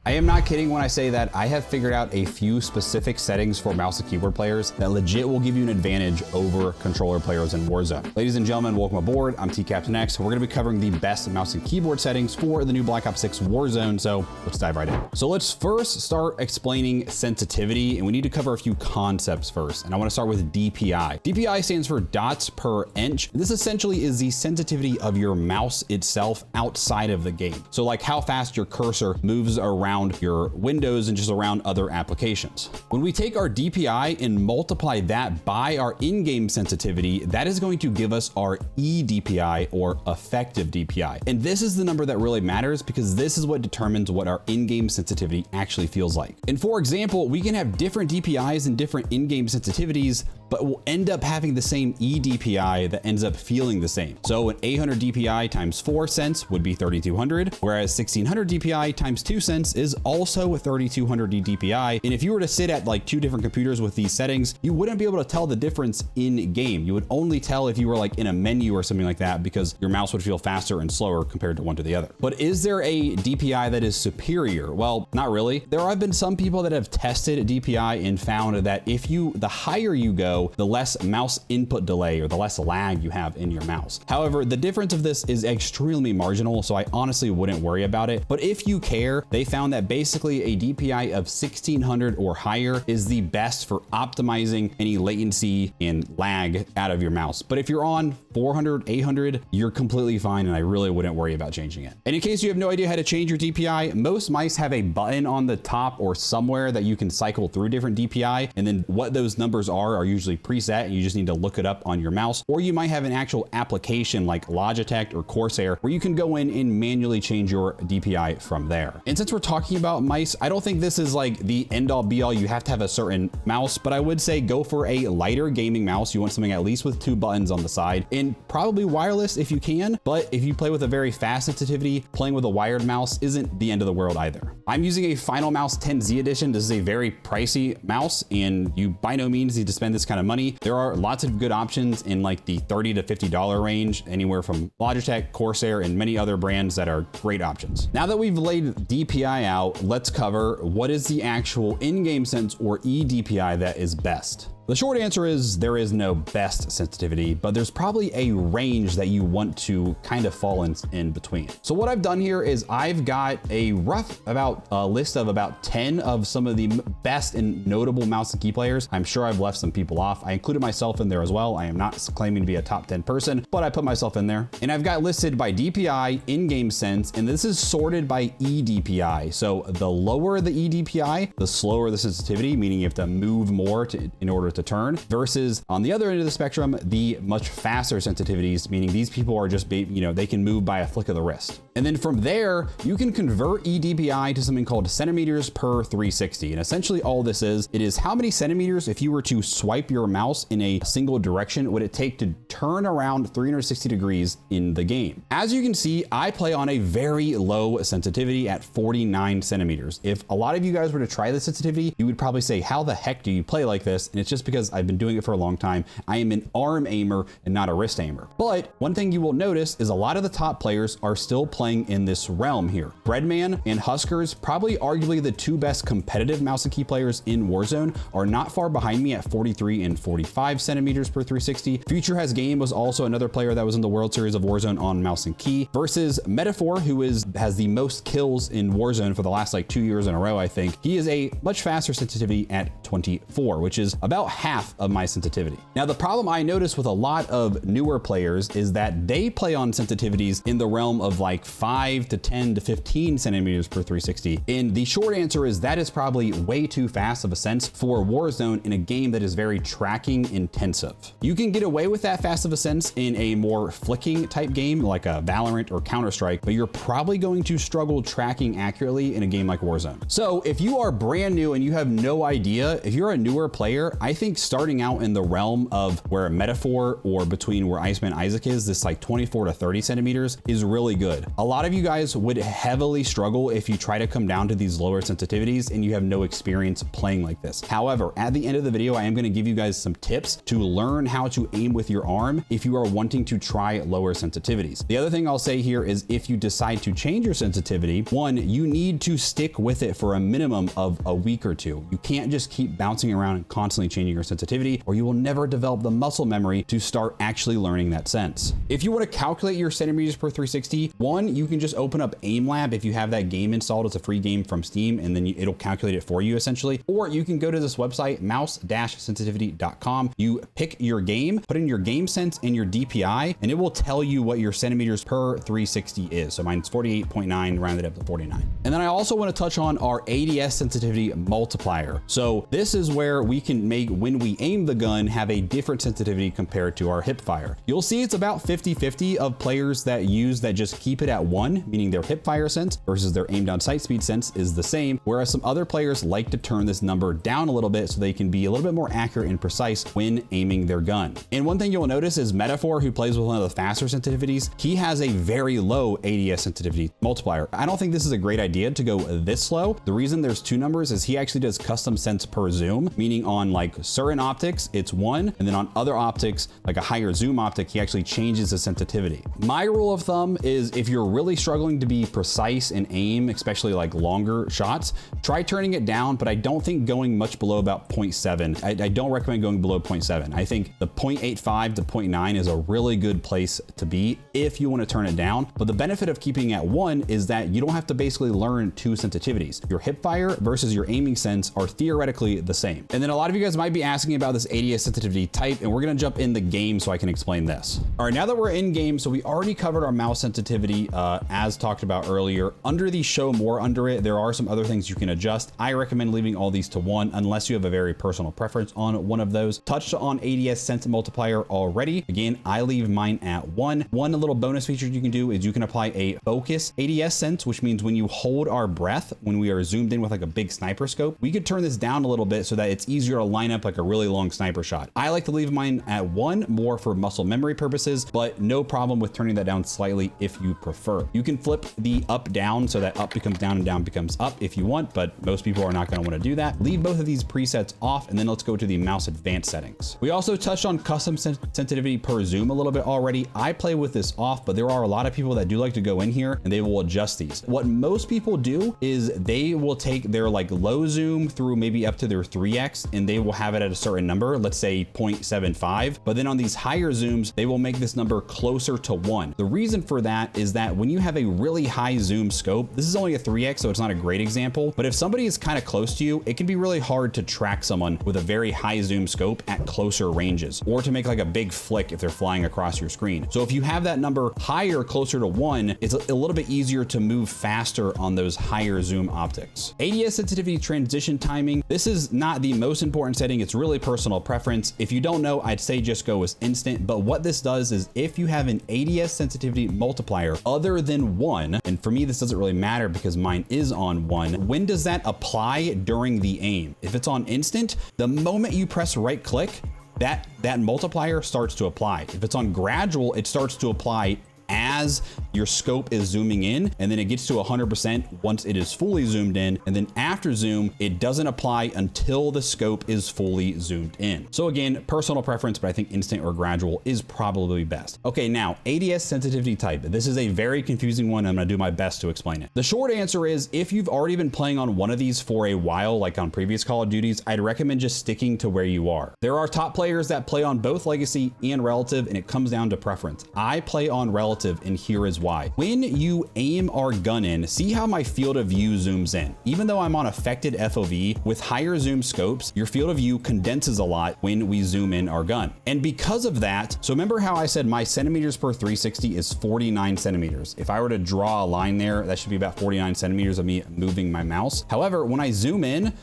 I am not kidding when I say that I have figured out a few specific settings for mouse and keyboard players that legit will give you an advantage over controller players in Warzone. Ladies and gentlemen, welcome aboard. I'm TCaptainX. We're gonna be covering the best mouse and keyboard settings for the new Black Ops 6 Warzone, so let's dive right in. So let's first start explaining sensitivity, and we need to cover a few concepts first, and I wanna start with DPI. DPI stands for dots per inch. This essentially is the sensitivity of your mouse itself outside of the game. So like how fast your cursor moves around your windows and just around other applications. When we take our DPI and multiply that by our in-game sensitivity, that is going to give us our eDPI, or effective DPI. And this is the number that really matters because this is what determines what our in-game sensitivity actually feels like. And for example, we can have different DPIs and different in-game sensitivities, but we'll end up having the same eDPI that ends up feeling the same. So an 800 DPI times 4 cents would be 3200, whereas 1600 DPI times 2 cents is also 3200 DPI. And if you were to sit at like two different computers with these settings, you wouldn't be able to tell the difference in game. You would only tell if you were like in a menu or something like that, because your mouse would feel faster and slower compared to one to the other. But is there a DPI that is superior? Well, not really. There have been some people that have tested DPI and found that the higher you go, the less mouse input delay or the less lag you have in your mouse. However, the difference of this is extremely marginal, so I honestly wouldn't worry about it. But if you care, they found that basically a DPI of 1600 or higher is the best for optimizing any latency and lag out of your mouse. But if you're on 400, 800, you're completely fine, and I really wouldn't worry about changing it. And in case you have no idea how to change your DPI, most mice have a button on the top or somewhere that you can cycle through different DPI, and then what those numbers are usually preset, and you just need to look it up on your mouse. Or you might have an actual application like Logitech or Corsair where you can go in and manually change your DPI from there. And since we're talking about mice, I don't think this is like the end all be all. You have to have a certain mouse, but I would say go for a lighter gaming mouse. You want something at least with 2 buttons on the side, and probably wireless if you can. But if you play with a very fast sensitivity, playing with a wired mouse isn't the end of the world either. I'm using a Final Mouse 10Z edition. This is a very pricey mouse, and you by no means need to spend this kind of money. There are lots of good options in like the $30 to $50 range, anywhere from Logitech, Corsair, and many other brands that are great options. Now that we've laid DPI out, let's cover what is the actual in-game sense or eDPI that is best. The short answer is there is no best sensitivity, but there's probably a range that you want to kind of fall in between. So what I've done here is I've got a list of about 10 of some of the best and notable mouse and key players. I'm sure I've left some people off. I included myself in there as well. I am not claiming to be a top 10 person, but I put myself in there. And I've got listed by DPI, in-game sense, and this is sorted by eDPI. So the lower the eDPI, the slower the sensitivity, meaning you have to move more in order to turn, versus on the other end of the spectrum, the much faster sensitivities, meaning these people are just, they can move by a flick of the wrist. And then from there, you can convert eDPI to something called centimeters per 360. And essentially all this is, it is how many centimeters, if you were to swipe your mouse in a single direction, would it take to turn around 360 degrees in the game. As you can see, I play on a very low sensitivity at 49 centimeters. If a lot of you guys were to try this sensitivity, you would probably say, how the heck do you play like this? And it's just because I've been doing it for a long time. I am an arm aimer and not a wrist aimer. But one thing you will notice is a lot of the top players are still playing in this realm here. Breadman and Huskers, probably arguably the 2 best competitive mouse and key players in Warzone, are not far behind me at 43 and 45 centimeters per 360. Future Has Game was also another player that was in the World Series of Warzone on mouse and key, versus Metaphor, who has the most kills in Warzone for the last like 2 years in a row, I think. He is a much faster sensitivity at 24, which is about half of my sensitivity. Now, the problem I notice with a lot of newer players is that they play on sensitivities in the realm of like 5 to 10 to 15 centimeters per 360. And the short answer is that is probably way too fast of a sense for Warzone in a game that is very tracking intensive. You can get away with that fast of a sense in a more flicking type game like a Valorant or Counter-Strike, but you're probably going to struggle tracking accurately in a game like Warzone. So if you are brand new and you have no idea, if you're a newer player, I think starting out in the realm of where a Metaphor or between where Iceman Isaac is, this like 24 to 30 centimeters is really good. A lot of you guys would heavily struggle if you try to come down to these lower sensitivities and you have no experience playing like this. However, at the end of the video, I am going to give you guys some tips to learn how to aim with your arm if you are wanting to try lower sensitivities. The other thing I'll say here is if you decide to change your sensitivity, one, you need to stick with it for a minimum of a week or two. You can't just keep bouncing around and constantly changing your sensitivity, or you will never develop the muscle memory to start actually learning that sense. If you want to calculate your centimeters per 360, one, you can just open up Aimlab if you have that game installed. It's a free game from Steam, and then it'll calculate it for you essentially. Or you can go to this website, mouse-sensitivity.com. You pick your game, put in your game sense and your DPI, and it will tell you what your centimeters per 360 is. So mine's 48.9, rounded up to 49. And then I also want to touch on our ADS sensitivity multiplier. So this is where we can make, when we aim the gun, have a different sensitivity compared to our hip fire. You'll see it's about 50-50 of players that just keep it at 1, meaning their hip fire sense versus their aim down sight speed sense is the same, whereas some other players like to turn this number down a little bit so they can be a little bit more accurate and precise when aiming their gun. And one thing you'll notice is Metaphor, who plays with one of the faster sensitivities, he has a very low ADS sensitivity multiplier. I don't think this is a great idea to go this slow. The reason there's 2 numbers is he actually does custom sense per zoom, meaning on like certain optics, it's 1, and then on other optics, like a higher zoom optic, he actually changes the sensitivity. My rule of thumb is if you're really struggling to be precise and aim, especially like longer shots, try turning it down, but I don't think going much below about 0.7. I don't recommend going below 0.7. I think the 0.85 to 0.9 is a really good place to be if you want to turn it down. But the benefit of keeping at 1 is that you don't have to basically learn 2 sensitivities. Your hip fire versus your aiming sense are theoretically the same. And then a lot of you guys might be asking about this ADS sensitivity type, and we're going to jump in the game so I can explain this. All right, now that we're in game, so we already covered our mouse sensitivity as talked about earlier. Under the show more under it, there are some other things you can adjust. I recommend leaving all these to 1 unless you have a very personal preference on one of those. Touched on ADS sense multiplier already. Again, I leave mine at 1. One little bonus feature you can do is you can apply a focus ADS sense, which means when you hold our breath, when we are zoomed in with like a big sniper scope, we could turn this down a little bit so that it's easier to line up like a really long sniper shot. I like to leave mine at 1 more for muscle memory purposes, but no problem with turning that down slightly if you prefer. You can flip the up down so that up becomes down and down becomes up if you want, but most people are not going to want to do that. Leave both of these presets off, and then let's go to the mouse advanced settings. We also touched on custom sensitivity per zoom a little bit already. I play with this off, but there are a lot of people that do like to go in here and they will adjust these. What most people do is they will take their like low zoom through maybe up to their 3x, and they will have it at a certain number, let's say 0.75. But then on these higher zooms, they will make this number closer to 1. The reason for that is that when you have a really high zoom scope, this is only a 3x, so it's not a great example, but if somebody is kind of close to you, it can be really hard to track someone with a very high zoom scope at closer ranges, or to make like a big flick if they're flying across your screen. So if you have that number higher, closer to 1, it's a little bit easier to move faster on those higher zoom optics. ADS sensitivity transition timing. This is not the most important setting. It's really personal preference. If you don't know, I'd say just go as instant, but what this does is if you have an ADS sensitivity multiplier other than 1, and for me, this doesn't really matter because mine is on 1, when does that apply during the aim? If it's on instant, the moment you press right click, that multiplier starts to apply. If it's on gradual, it starts to apply as your scope is zooming in, and then it gets to 100% once it is fully zoomed in, and then after zoom, it doesn't apply until the scope is fully zoomed in. So again, personal preference, but I think instant or gradual is probably best. Okay, now ADS sensitivity type. This is a very confusing one. I'm gonna do my best to explain it. The short answer is if you've already been playing on one of these for a while, like on previous Call of Duties, I'd recommend just sticking to where you are. There are top players that play on both Legacy and Relative, and it comes down to preference. I play on Relative, and here is why. When you aim our gun in, see how my field of view zooms in. Even though I'm on affected FOV, with higher zoom scopes, your field of view condenses a lot when we zoom in our gun. And because of that, so remember how I said my centimeters per 360 is 49 centimeters. If I were to draw a line there, that should be about 49 centimeters of me moving my mouse. However, when I zoom in,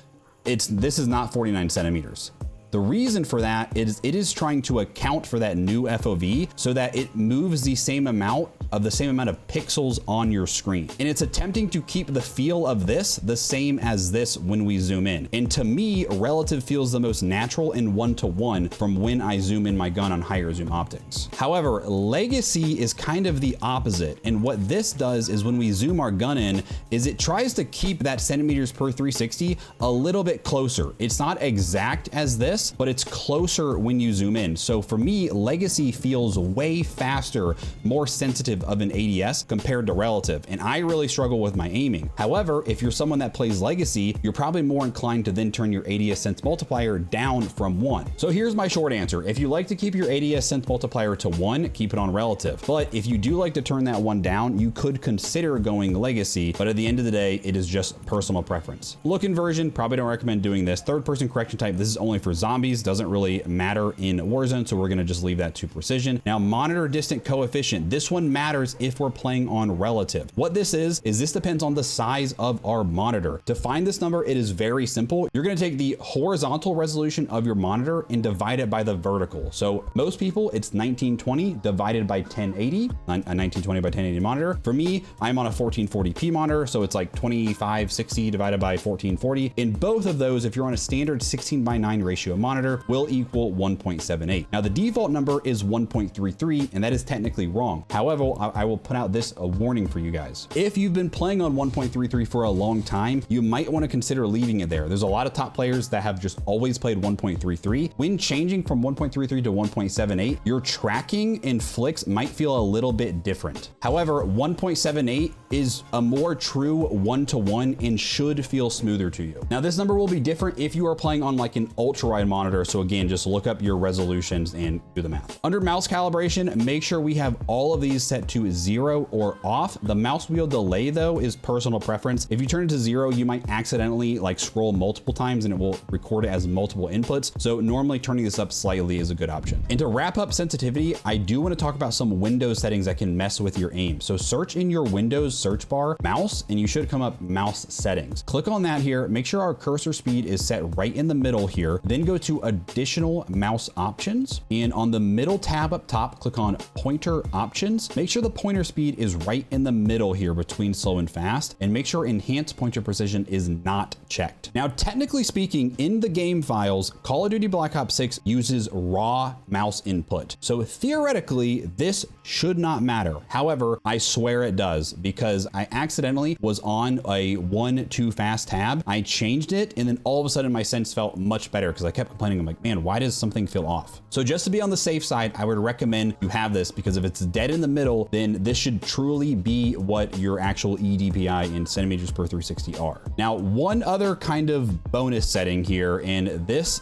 this is not 49 centimeters. The reason for that is it is trying to account for that new FOV so that it moves the same amount of pixels on your screen. And it's attempting to keep the feel of this the same as this when we zoom in. And to me, relative feels the most natural and one-to-one from when I zoom in my gun on higher zoom optics. However, legacy is kind of the opposite. And what this does is when we zoom our gun in, is it tries to keep that centimeters per 360 a little bit closer. It's not exact as this, but it's closer when you zoom in. So for me, legacy feels way faster, more sensitive of an ADS compared to relative. And I really struggle with my aiming. However, if you're someone that plays legacy, you're probably more inclined to then turn your ADS sense multiplier down from 1. So here's my short answer. If you like to keep your ADS sense multiplier to 1, keep it on relative. But if you do like to turn that 1 down, you could consider going legacy, but at the end of the day, it is just personal preference. Look inversion, probably don't recommend doing this. Third person correction type, this is only for zombies, doesn't really matter in Warzone, so we're gonna just leave that to precision. Now, monitor distant coefficient. This one matters if we're playing on relative. What this is this depends on the size of our monitor. To find this number, it is very simple. You're gonna take the horizontal resolution of your monitor and divide it by the vertical. So most people, it's 1920 divided by 1080, a 1920 by 1080 monitor. For me, I'm on a 1440p monitor, so it's like 2560 divided by 1440. In both of those, if you're on a standard 16:9 ratio monitor, will equal 1.78. Now the default number is 1.33, and that is technically wrong. However, I will put out this a warning for you guys. If you've been playing on 1.33 for a long time, you might want to consider leaving it there. There's a lot of top players that have just always played 1.33. When changing from 1.33 to 1.78, your tracking and flicks might feel a little bit different. However, 1.78 is a more true one-to-one and should feel smoother to you. Now this number will be different if you are playing on like an ultra wide monitor. So again, just look up your resolutions and do the math. Under mouse calibration, make sure we have all of these set to 0 or off. The mouse wheel delay though is personal preference. If you turn it to 0, you might accidentally like scroll multiple times and it will record it as multiple inputs. So normally turning this up slightly is a good option. And to wrap up sensitivity, I do want to talk about some Windows settings that can mess with your aim. So search in your Windows search bar mouse and you should come up mouse settings. Click on that here. Make sure our cursor speed is set right in the middle here. Then go to additional mouse options. And on the middle tab up top, click on pointer options. Make sure the pointer speed is right in the middle here between slow and fast. And make sure enhanced pointer precision is not checked. Now, technically speaking, in the game files, Call of Duty Black Ops 6 uses raw mouse input. So theoretically, this should not matter. However, I swear it does because I accidentally was on a 1 too fast tab. I changed it and then all of a sudden my sense felt much better because I kept complaining. I'm like, man, why does something feel off? So just to be on the safe side, I would recommend you have this because if it's dead in the middle, then this should truly be what your actual eDPI in centimeters per 360 are. Now, one other kind of bonus setting here, and this,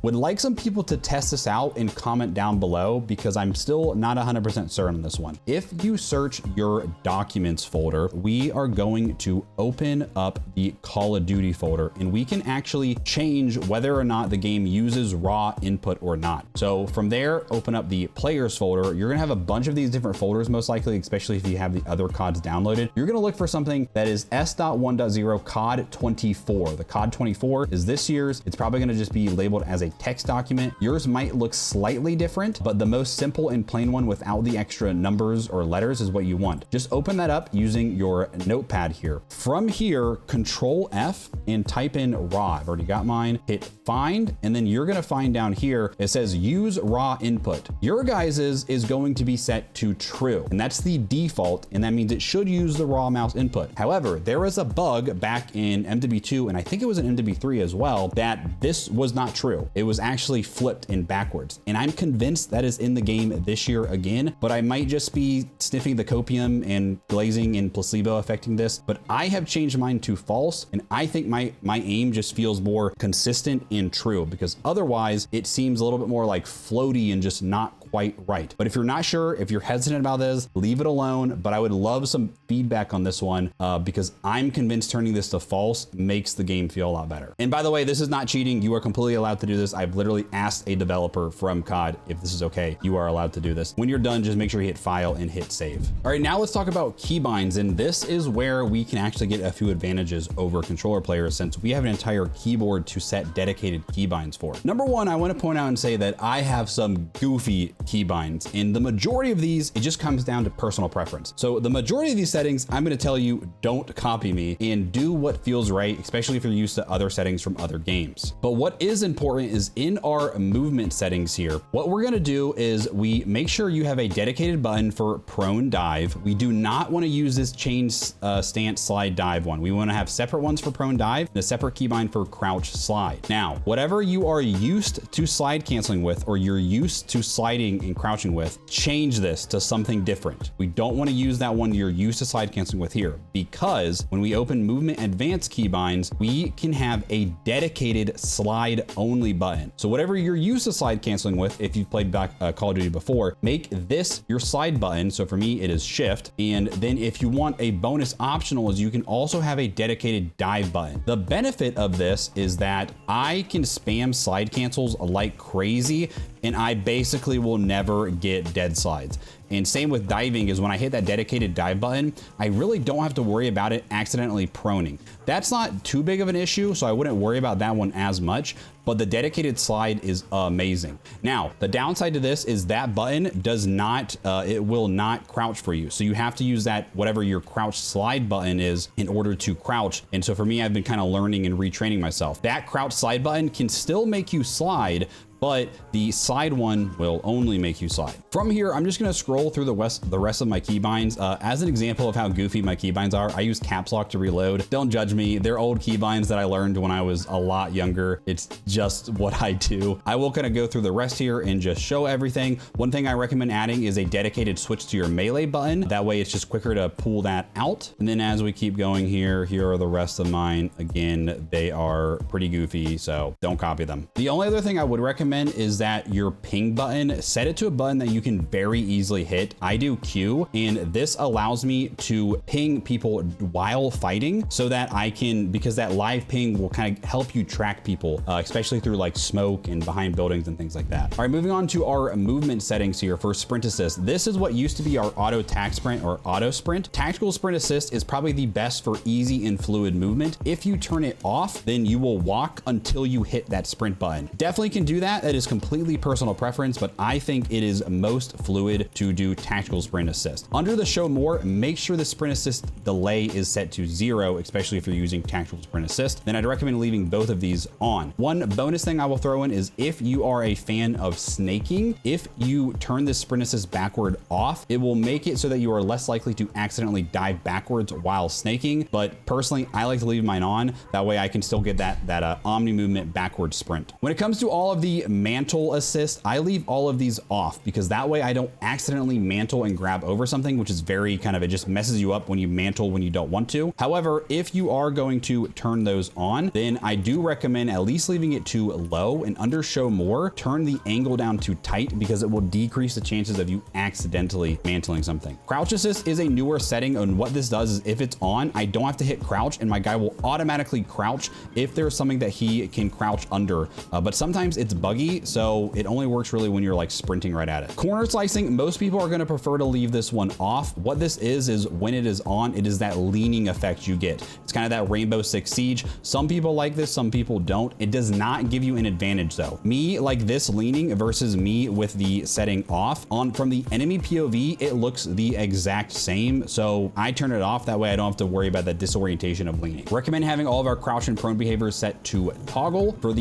would like some people to test this out and comment down below because I'm still not 100% certain on this one. If you search your documents folder, we are going to open up the Call of Duty folder and we can actually change whether or not the game uses raw input or not. So from there, open up the players folder. You're gonna have a bunch of these different folders, most likely, especially if you have the other CODs downloaded. You're gonna look for something that is S.1.0 COD 24. The COD 24 is this year's. It's probably gonna just be labeled as a text document. Yours might look slightly different, but the most simple and plain one without the extra numbers or letters is what you want. Just open that up using your notepad here. From here, Control F and type in raw. I've already got mine. Hit find, and then you're gonna find down here, it says use raw input. Your guys's is going to be set to true, and that's the default, and that means it should use the raw mouse input. However, there was a bug back in MW2, and I think it was in MW3 as well, that this was not true. It was actually flipped in backwards, and I'm convinced that is in the game this year again, but I might just be sniffing the copium and glazing and placebo affecting this, but I have changed mine to false, and I think my aim just feels more consistent and true, because otherwise it seems a little bit more like floaty and just not quite right. But if you're not sure, if you're hesitant about this, leave it alone. But I would love some feedback on this one because I'm convinced turning this to false makes the game feel a lot better. And by the way, this is not cheating. You are completely allowed to do this. I've literally asked a developer from COD if this is okay. You are allowed to do this. When you're done, just make sure you hit file and hit save. All right, now let's talk about keybinds. And this is where we can actually get a few advantages over controller players since we have an entire keyboard to set dedicated keybinds for. Number one, I want to point out and say that I have some goofy keybinds, and the majority of these, it just comes down to personal preference. So the majority of these settings, I'm going to tell you, don't copy me and do what feels right, especially if you're used to other settings from other games. But what is important is in our movement settings here, what we're going to do is we make sure you have a dedicated button for prone dive. We do not want to use this change stance slide dive one. We want to have separate ones for prone dive and a separate keybind for crouch slide. Now, whatever you are used to slide canceling with, or you're used to sliding and crouching with, change this to something different. We don't want to use that one you're used to slide canceling with here, because when we open movement advanced keybinds, we can have a dedicated slide only button. So whatever you're used to slide canceling with, if you've played back Call of Duty before, make this your slide button. So for me, it is shift. And then if you want a bonus optional, is you can also have a dedicated dive button. The benefit of this is that I can spam slide cancels like crazy, and I basically will never get dead slides. And same with diving, is when I hit that dedicated dive button, I really don't have to worry about it accidentally proning. That's not too big of an issue, so I wouldn't worry about that one as much, but the dedicated slide is amazing. Now, the downside to this is that button does not, it will not crouch for you. So you have to use that, whatever your crouch slide button is, in order to crouch. And so for me, I've been kind of learning and retraining myself. That crouch slide button can still make you slide, but the side one will only make you slide. From here, I'm just gonna scroll through the rest of my keybinds. As an example of how goofy my keybinds are, I use caps lock to reload. Don't judge me. They're old keybinds that I learned when I was a lot younger. It's just what I do. I will kind of go through the rest here and just show everything. One thing I recommend adding is a dedicated switch to your melee button. That way it's just quicker to pull that out. And then as we keep going here are the rest of mine. Again, they are pretty goofy, so don't copy them. The only other thing I would recommend is that your ping button, set it to a button that you can very easily hit. I do Q, and this allows me to ping people while fighting so that I can, because that live ping will kind of help you track people, especially through like smoke and behind buildings and things like that. All right, moving on to our movement settings here for sprint assist. This is what used to be our auto tac sprint or auto sprint. Tactical sprint assist is probably the best for easy and fluid movement. If you turn it off, then you will walk until you hit that sprint button. Definitely can do that. That is completely personal preference, but I think it is most fluid to do tactical sprint assist. Under the show more, make sure the sprint assist delay is set to 0, especially if you're using tactical sprint assist. Then I'd recommend leaving both of these on. One bonus thing I will throw in is if you are a fan of snaking, if you turn this sprint assist backward off, it will make it so that you are less likely to accidentally dive backwards while snaking. But personally, I like to leave mine on. That way I can still get that omni movement backward sprint. When it comes to all of the mantle assist, I leave all of these off because that way I don't accidentally mantle and grab over something, which is very kind of, it just messes you up when you mantle when you don't want to. However, if you are going to turn those on, then I do recommend at least leaving it to low, and under show more, turn the angle down to tight because it will decrease the chances of you accidentally mantling something. Crouch assist is a newer setting, and what this does is if it's on, I don't have to hit crouch and my guy will automatically crouch if there's something that he can crouch under, but sometimes it's buggy, so it only works really when you're like sprinting right at it. Corner slicing, most people are going to prefer to leave this one off. What this is when it is on, it is that leaning effect you get. It's kind of that Rainbow Six Siege. Some people like this, some people don't. It does not give you an advantage though. Me like this leaning versus me with the setting off on from the enemy POV, it looks the exact same. So I turn it off. That way I don't have to worry about that disorientation of leaning. Recommend having all of our crouch and prone behaviors set to toggle. For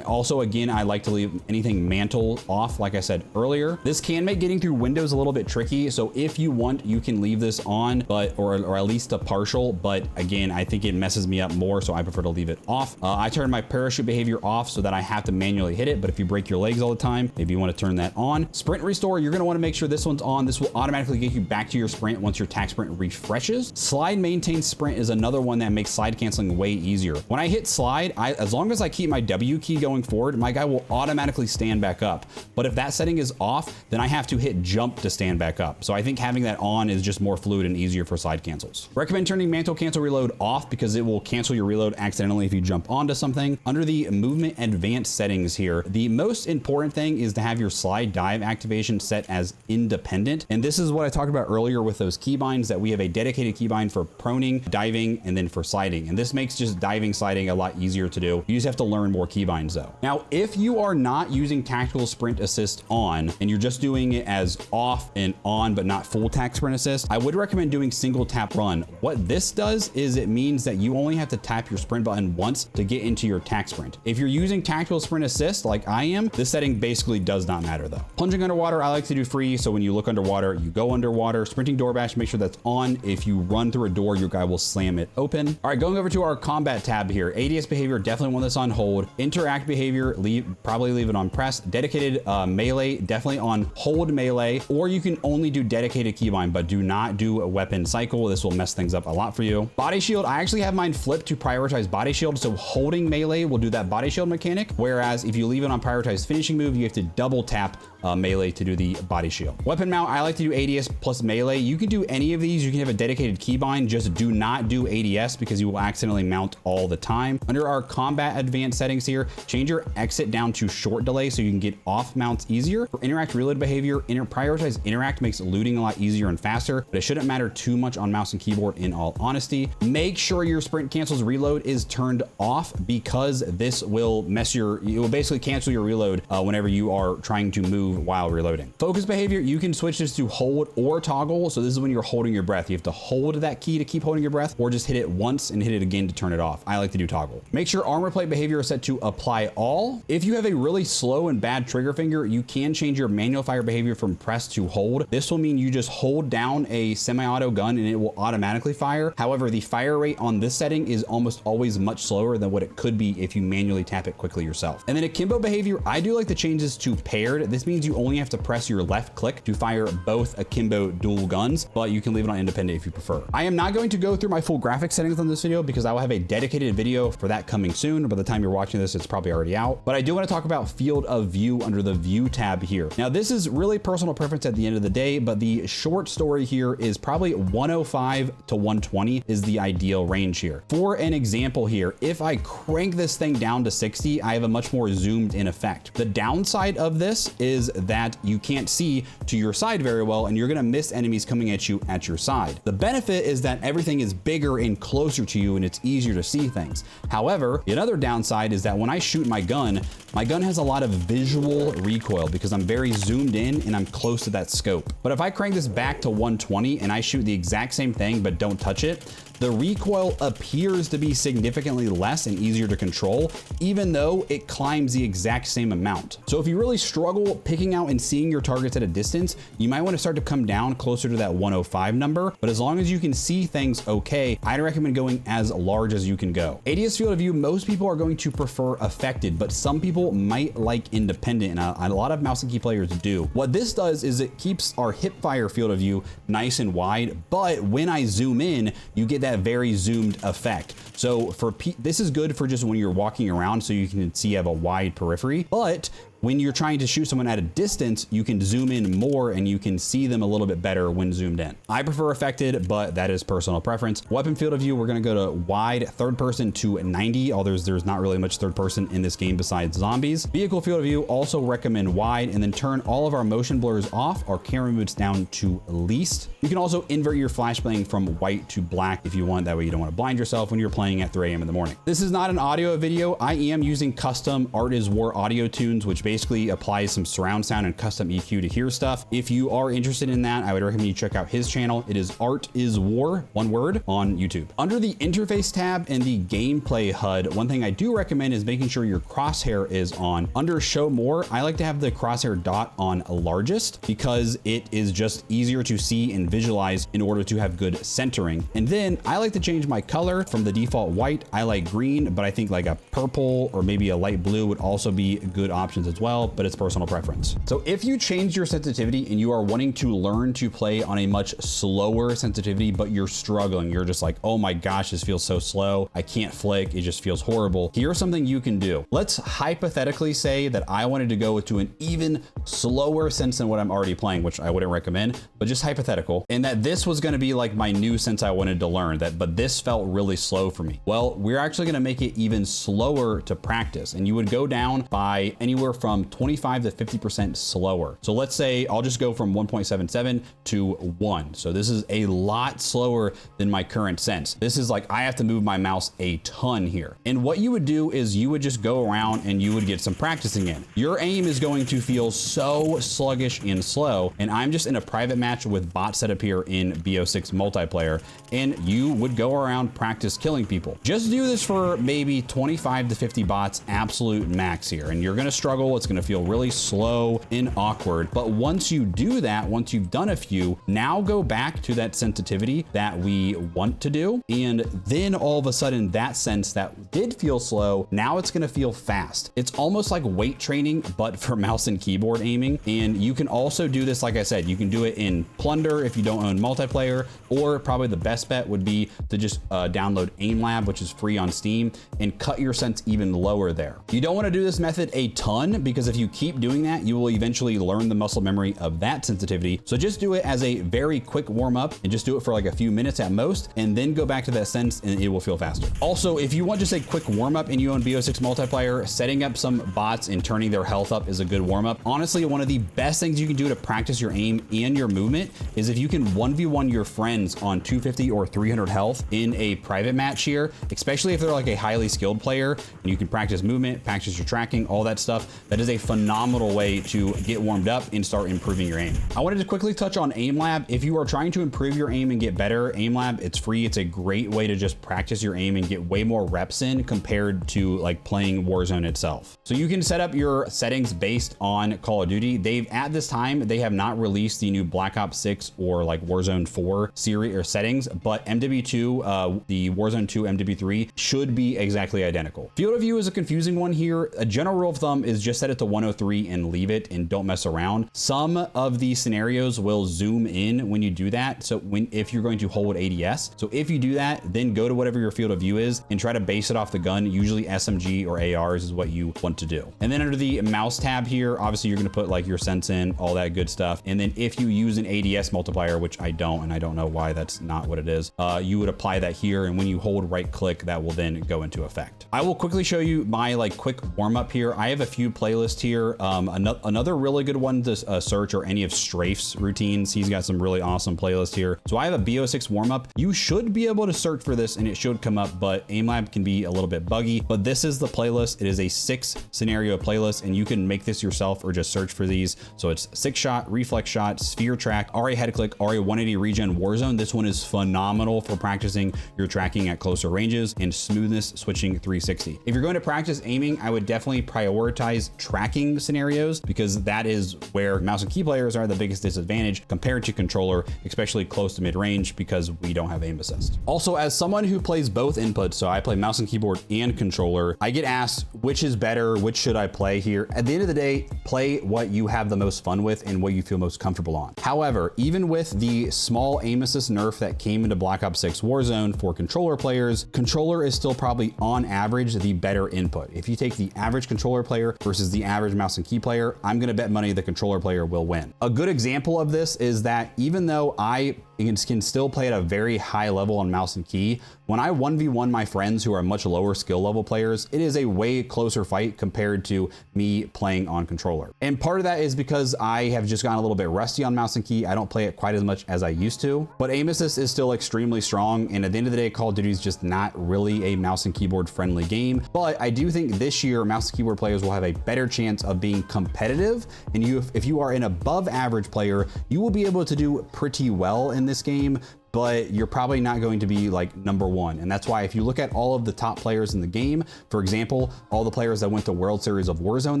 also again, I like to leave anything mantle off, like I said earlier. This can make getting through window's a little bit tricky. So if you want, you can leave this on, but, or at least a partial, but again, I think it messes me up more. So I prefer to leave it off. I turn my parachute behavior off so that I have to manually hit it. But if you break your legs all the time, maybe you want to turn that on. Sprint restore, you're going to want to make sure this one's on. This will automatically get you back to your sprint once your tac sprint refreshes. Slide maintain sprint is another one that makes slide canceling way easier. When I hit slide, as long as I keep my W key going forward, my guy will automatically stand back up. But if that setting is off, then I have to hit jump to stand back up. So I think having that on is just more fluid and easier for slide cancels. Recommend turning mantle cancel reload off because it will cancel your reload accidentally if you jump onto something. Under the movement advanced settings here, the most important thing is to have your slide dive activation set as independent. And this is what I talked about earlier with those keybinds, that we have a dedicated keybind for proning, diving, and then for sliding. And this makes just diving, sliding a lot easier to do. You just have to learn more keybinds though. Now, if you are not using tactical sprint assist on and you're just doing it as off and on, but not full tac sprint assist, I would recommend doing single tap run. What this does is it means that you only have to tap your sprint button once to get into your tac sprint. If you're using tactical sprint assist like I am, this setting basically does not matter though. Plunging underwater, I like to do free. So when you look underwater, you go underwater. Sprinting door bash, make sure that's on. If you run through a door, your guy will slam it open. All right, going over to our combat tab here. ADS behavior, definitely want this on hold. Interact behavior, probably leave it on press. Dedicated melee, definitely on hold melee, or you can only do dedicated keybind, but do not do a weapon cycle. This will mess things up a lot for you. Body shield, I actually have mine flipped to prioritize body shield. So holding melee will do that body shield mechanic. Whereas if you leave it on prioritize finishing move, you have to double tap melee to do the body shield. Weapon mount, I like to do ADS plus melee. You can do any of these. You can have a dedicated keybind, just do not do ADS because you will accidentally mount all the time. Under our combat advanced settings here, change your exit down to short delay so you can get off mounts easier. For interact reload behavior, prioritize interact makes looting a lot easier and faster, but it shouldn't matter too much on mouse and keyboard in all honesty. Make sure your sprint cancels reload is turned off because this will it will basically cancel your reload whenever you are trying to move while reloading. Focus behavior, you can switch this to hold or toggle. So this is when you're holding your breath. You have to hold that key to keep holding your breath, or just hit it once and hit it again to turn it off. I like to do toggle. Make sure armor plate behavior is set to apply all. If you have a really slow and bad trigger finger, you can change your manual fire behavior from press to hold. This will mean you just hold down a semi-auto gun and it will automatically fire. However, the fire rate on this setting is almost always much slower than what it could be if you manually tap it quickly yourself. And then akimbo behavior, I do like the changes to paired. This means you only have to press your left click to fire both akimbo dual guns, but you can leave it on independent if you prefer. I am not going to go through my full graphics settings on this video because I will have a dedicated video for that coming soon. By the time you're watching this, it's probably already out. But I do want to talk about field of view under the view tab here. Now, this is really personal preference at the end of the day, but the short story here is probably 105 to 120 is the ideal range here. For an example here, if I crank this thing down to 60, I have a much more zoomed in effect. The downside of this is that you can't see to your side very well, and you're going to miss enemies coming at you at your side. The benefit is that everything is bigger and closer to you and it's easier to see things. However, another downside is that when I shoot my gun has a lot of visual recoil because I'm very zoomed in and I'm close to that scope. But if I crank this back to 120 and I shoot the exact same thing but don't touch it, the recoil appears to be significantly less and easier to control, even though it climbs the exact same amount. So if you really struggle picking out and seeing your targets at a distance, you might want to start to come down closer to that 105 number. But as long as you can see things okay, I'd recommend going as large as you can go. ADS field of view, most people are going to prefer affected, but some people might like independent, and a lot of mouse and key players do. What this does is it keeps our hip fire field of view nice and wide, but when I zoom in, you get that very zoomed effect. So this is good for just when you're walking around so you can see you have a wide periphery, but when you're trying to shoot someone at a distance, you can zoom in more and you can see them a little bit better when zoomed in. I prefer affected, but that is personal preference. Weapon field of view, we're going to go to wide, third person to 90, although there's not really much third person in this game besides zombies. Vehicle field of view, also recommend wide, and then turn all of our motion blurs off, our camera moves down to least. You can also invert your flashbang from white to black if you want. That way you don't want to blind yourself when you're playing at 3 a.m. in the morning. This is not an audio video. I am using custom Art is War audio tunes, which basically basically applies some surround sound and custom EQ to hear stuff. If you are interested in that, I would recommend you check out his channel. It is Art is War, one word, on YouTube. Under the interface tab and the gameplay HUD, one thing I do recommend is making sure your crosshair is on. Under show more, I like to have the crosshair dot on largest because it is just easier to see and visualize in order to have good centering. And then I like to change my color from the default white. I like green, but I think like a purple or maybe a light blue would also be good options as well, but it's personal preference. So if you change your sensitivity and you are wanting to learn to play on a much slower sensitivity, but you're struggling, you're just like, oh my gosh, this feels so slow, I can't flick, it just feels horrible. Here's something you can do. Let's hypothetically say that I wanted to go to an even slower sense than what I'm already playing, which I wouldn't recommend, but just hypothetical, and that this was gonna be like my new sense I wanted to learn, but this felt really slow for me. Well, we're actually gonna make it even slower to practice, and you would go down by anywhere from 25 to 50% slower. So let's say I'll just go from 1.77 to 1. So this is a lot slower than my current sense. This is like I have to move my mouse a ton here. And what you would do is you would just go around and you would get some practicing in. Your aim is going to feel so sluggish and slow, and I'm just in a private match with bots set up here in BO6 multiplayer, and you would go around practice killing people. Just do this for maybe 25 to 50 bots absolute max here, and you're gonna struggle. It's gonna feel really slow and awkward. But once you do that, once you've done a few, now go back to that sensitivity that we want to do. And then all of a sudden that sense that did feel slow, now it's gonna feel fast. It's almost like weight training, but for mouse and keyboard aiming. And you can also do this, like I said, you can do it in Plunder if you don't own multiplayer, or probably the best bet would be to just download Aimlab, which is free on Steam, and cut your sense even lower there. You don't wanna do this method a ton, because if you keep doing that, you will eventually learn the muscle memory of that sensitivity. So just do it as a very quick warm up and just do it for like a few minutes at most, and then go back to that sense and it will feel faster. Also, if you want just a quick warm up and you own BO6 multiplayer, setting up some bots and turning their health up is a good warm up. Honestly, one of the best things you can do to practice your aim and your movement is if you can 1v1 your friends on 250 or 300 health in a private match here, especially if they're like a highly skilled player, and you can practice movement, practice your tracking, all that stuff. That is a phenomenal way to get warmed up and start improving your aim. I wanted to quickly touch on Aimlab. If you are trying to improve your aim and get better, Aimlab, it's free. It's a great way to just practice your aim and get way more reps in compared to like playing Warzone itself. So you can set up your settings based on Call of Duty. At this time, they have not released the new Black Ops 6 or like Warzone 4 series or settings, but MW2, the Warzone 2 MW3 should be exactly identical. Field of view is a confusing one here. A general rule of thumb is just set it to 103 and leave it and don't mess around. Some of these scenarios will zoom in when you do that. So if you're going to hold ADS. So if you do that, then go to whatever your field of view is and try to base it off the gun. Usually SMG or ARs is what you want to do. And then under the mouse tab here, obviously you're going to put like your sense in, all that good stuff. And then if you use an ADS multiplier, which I don't, and I don't know why that's not what it is, you would apply that here. And when you hold right click, that will then go into effect. I will quickly show you my like quick warm up here. I have a few playlists here. Another really good one to search are any of Strafe's routines. He's got some really awesome playlists here. So I have a BO6 warm up. You should be able to search for this and it should come up, but Aimlab can be a little bit buggy, but this is the playlist. It is a 6 scenario playlist, and you can make this yourself or just search for these. So it's 6 shot, reflex shot, sphere track, RA head click, RA 180 regen, Warzone. This one is phenomenal for practicing your tracking at closer ranges, and smoothness switching 360. If you're going to practice aiming, I would definitely prioritize tracking scenarios, because that is where mouse and key players are the biggest disadvantage compared to controller, especially close to mid-range, because we don't have aim assist. Also, as someone who plays both inputs, so I play mouse and keyboard and controller, I get asked which is better, which should I play here. At the end of the day, play what you have the most fun with and what you feel most comfortable on. However, even with the small aim assist nerf that came into Black Ops 6 Warzone for controller players, controller is still probably on average the better input. If you take the average controller player versus the average mouse and key player, I'm gonna bet money the controller player will win. A good example of this is that even though I can still play at a very high level on mouse and key, when I 1v1 my friends who are much lower skill level players, it is a way closer fight compared to me playing on controller. And part of that is because I have just gotten a little bit rusty on mouse and key. I don't play it quite as much as I used to, but aim assist is still extremely strong. And at the end of the day, Call of Duty is just not really a mouse and keyboard friendly game. But I do think this year mouse and keyboard players will have a better better chance of being competitive. And if you are an above average player, you will be able to do pretty well in this game, but you're probably not going to be like #1. And that's why if you look at all of the top players in the game, for example, all the players that went to World Series of Warzone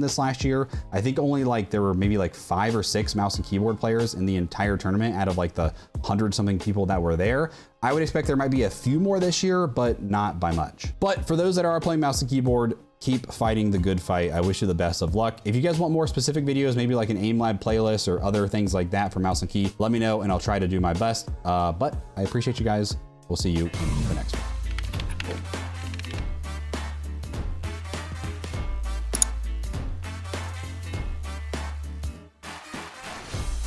this last year, I think only like there were maybe like 5 or 6 mouse and keyboard players in the entire tournament out of like the 100-something people that were there. I would expect there might be a few more this year, but not by much. But for those that are playing mouse and keyboard, keep fighting the good fight. I wish you the best of luck. If you guys want more specific videos, maybe like an Aimlab playlist or other things like that for mouse and key, let me know and I'll try to do my best. But I appreciate you guys. We'll see you in the next one.